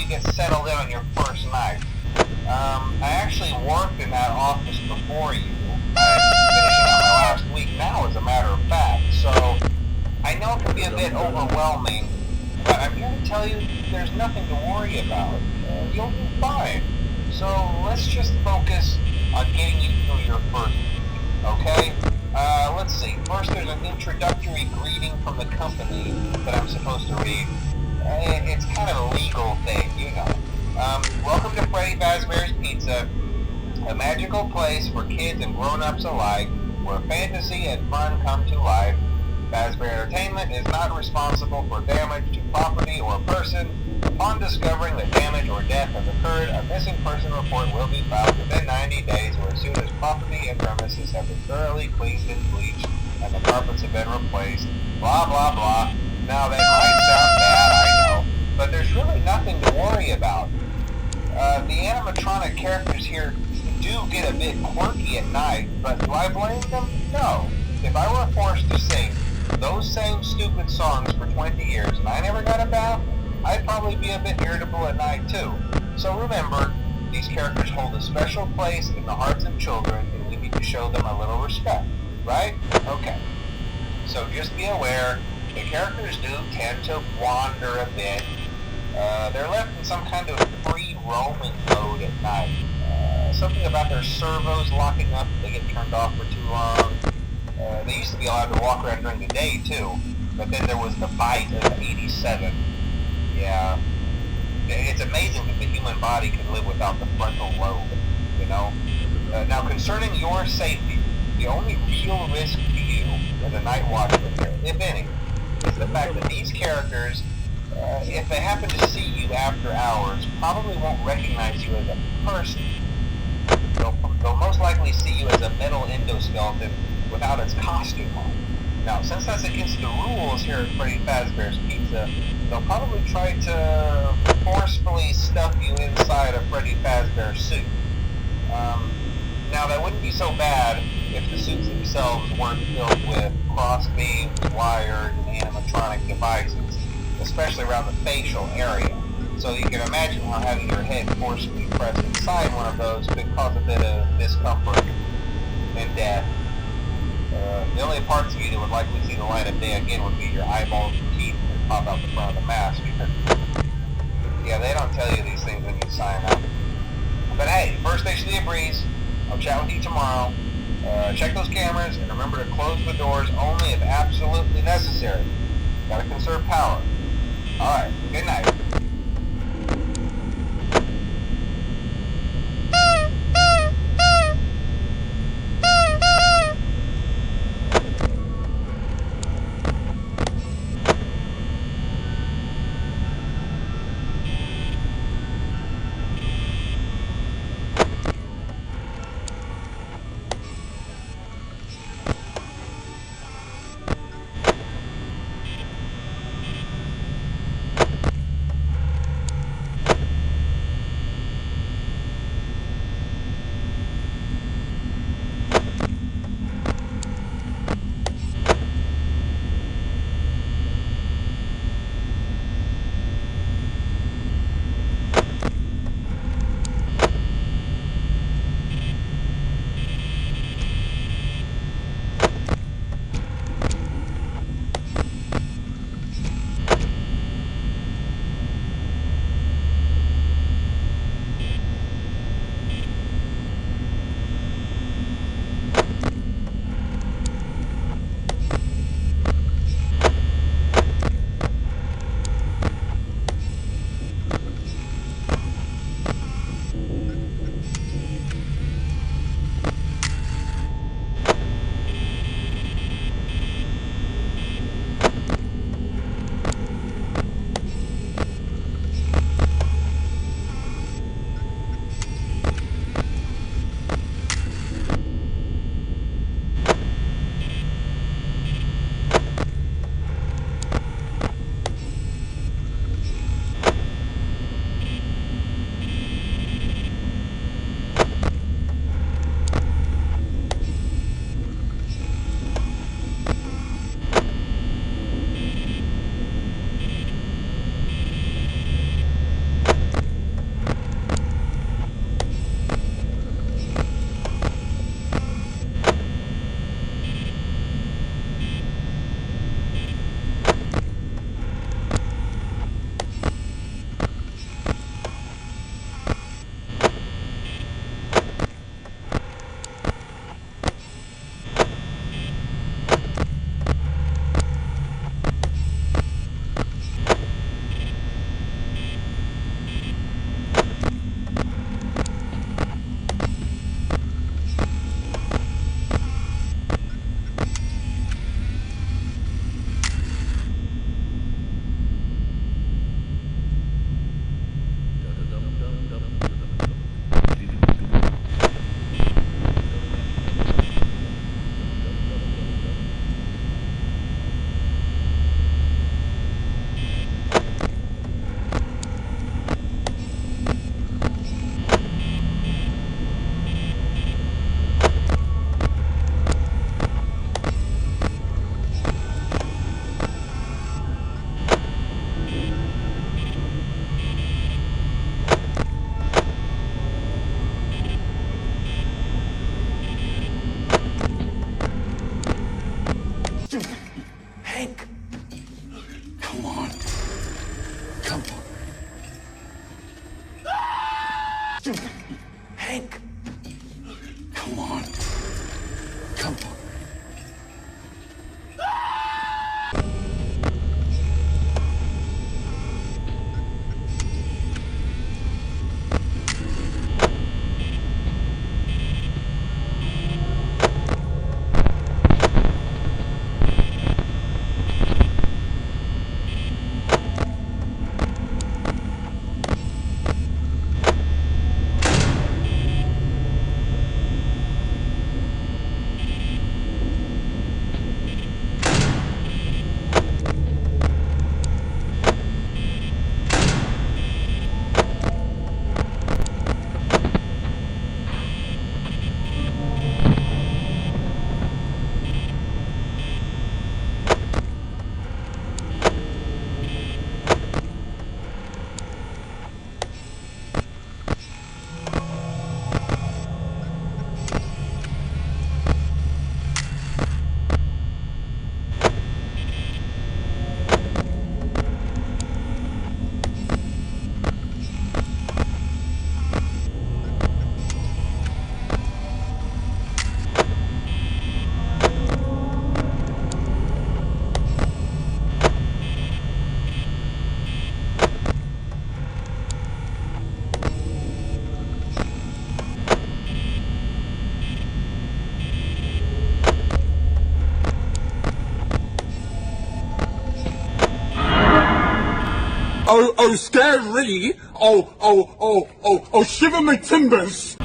you get settled in on your first night. I actually worked in that office before you. I'm finishing up my last week now, as a matter of fact, so I know it can be a bit overwhelming, but I'm here to tell you there's nothing to worry about. You'll do fine. So let's just focus on getting you through your first week, okay? Let's see. First, there's an introductory greeting from the company that I'm supposed to read. It's kind of a legal thing, you know. Welcome to Freddy Fazbear's Pizza, a magical place for kids and grown-ups alike, where fantasy and fun come to life. Fazbear Entertainment is not responsible for damage to property or person. Upon discovering that damage or death has occurred, a missing person report will be filed within 90 days or as soon as property and premises have been thoroughly cleaned and bleached and the carpets have been replaced. Blah, blah, blah. Now, that might sound bad, I know, but there's really nothing to worry about. The animatronic characters here do get a bit quirky at night, but do I blame them? No. If I were forced to sing those same stupid songs for 20 years and I never got a bath, I'd probably be a bit irritable at night too. So remember, these characters hold a special place in the hearts of children and we need to show them a little respect, right? Okay. So just be aware, the characters do tend to wander a bit. They're left in some kind of free roaming mode at night. Something about their servos locking up if they get turned off for too long. They used to be allowed to walk around during the day too, but then there was the bite of 87. Yeah, it's amazing that the human body can live without the frontal lobe, you know? Now, concerning your safety, the only real risk to you as a night watchman here, if any, is the fact that these characters, if they happen to see you after hours, probably won't recognize you as a person. They'll most likely see you as a metal endoskeleton without its costume on. Now, since that's against the rules here at Freddy Fazbear's Pizza, they'll probably try to forcefully stuff you inside a Freddy Fazbear suit. Now, that wouldn't be so bad if the suits themselves weren't filled with cross beams, wires, and animatronic devices, especially around the facial area. So you can imagine how having your head forcefully pressed inside one of those could cause a bit of discomfort and death. The only parts of you that would likely see the light of day again would be your eyeballs and teeth that pop out the front of the mask. Yeah, they don't tell you these things when you sign up. But hey, first station of the breeze. I'll chat with you tomorrow. Check those cameras and remember to close the doors only if absolutely necessary. Gotta conserve power. Alright, good night. oh, scary. Oh, shiver my timbers.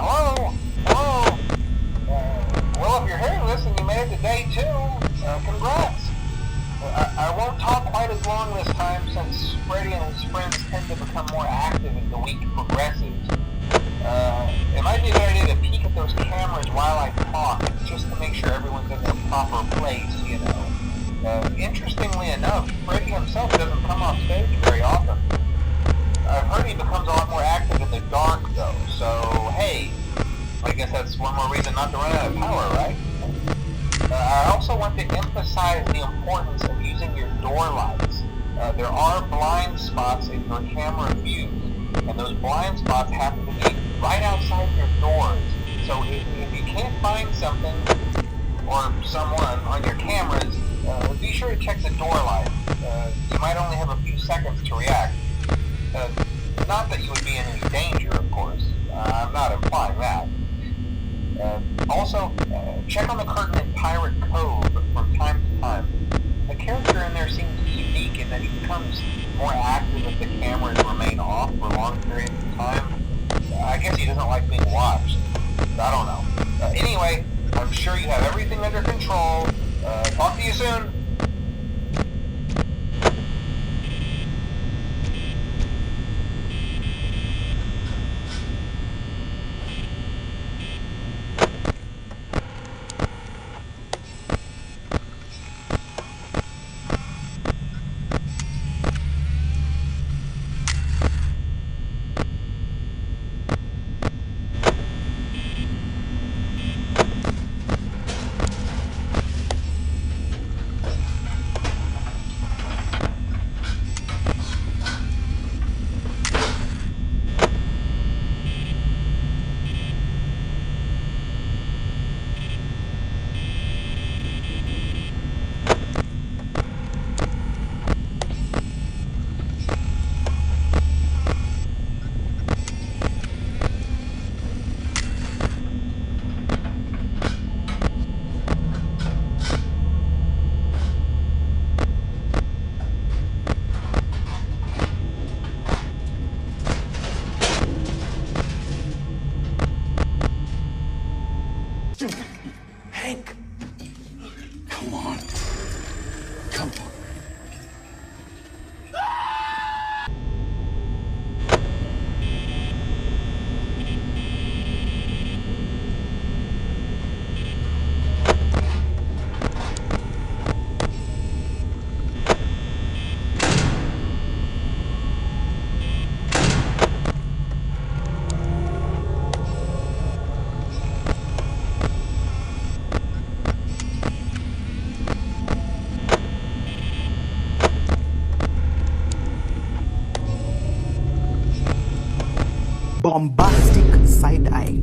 Hello? Hello? Well, if you're hearing this and you made it to day 2, congrats. I won't talk quite as long this time since Freddy and his friends tend to become more active as the week progresses. It might be a good idea to peek at those cameras while I talk, just to make sure everyone's in their proper place, you know. Interestingly enough, Freddy himself doesn't come off stage very often. I've heard he becomes a lot more active in the dark, though, so hey, I guess that's one more reason not to run out of power, right? I also want to emphasize the importance of using your door lights. There are blind spots in your camera views, and those blind spots happen to be right outside your doors. So if you can't find something or someone on your cameras, be sure to check the door light. You might only have a few seconds to react. Not that you would be in any danger, of course. I'm not implying that. Also, check on the curtain in Pirate Cove from time to time. The character in there seems unique in that he becomes more active if the cameras remain off for long periods of time. I guess he doesn't like being watched. I don't know. Anyway, I'm sure you have everything under control. Talk to you soon. Hank, come on. Come on. Bombastic side eye.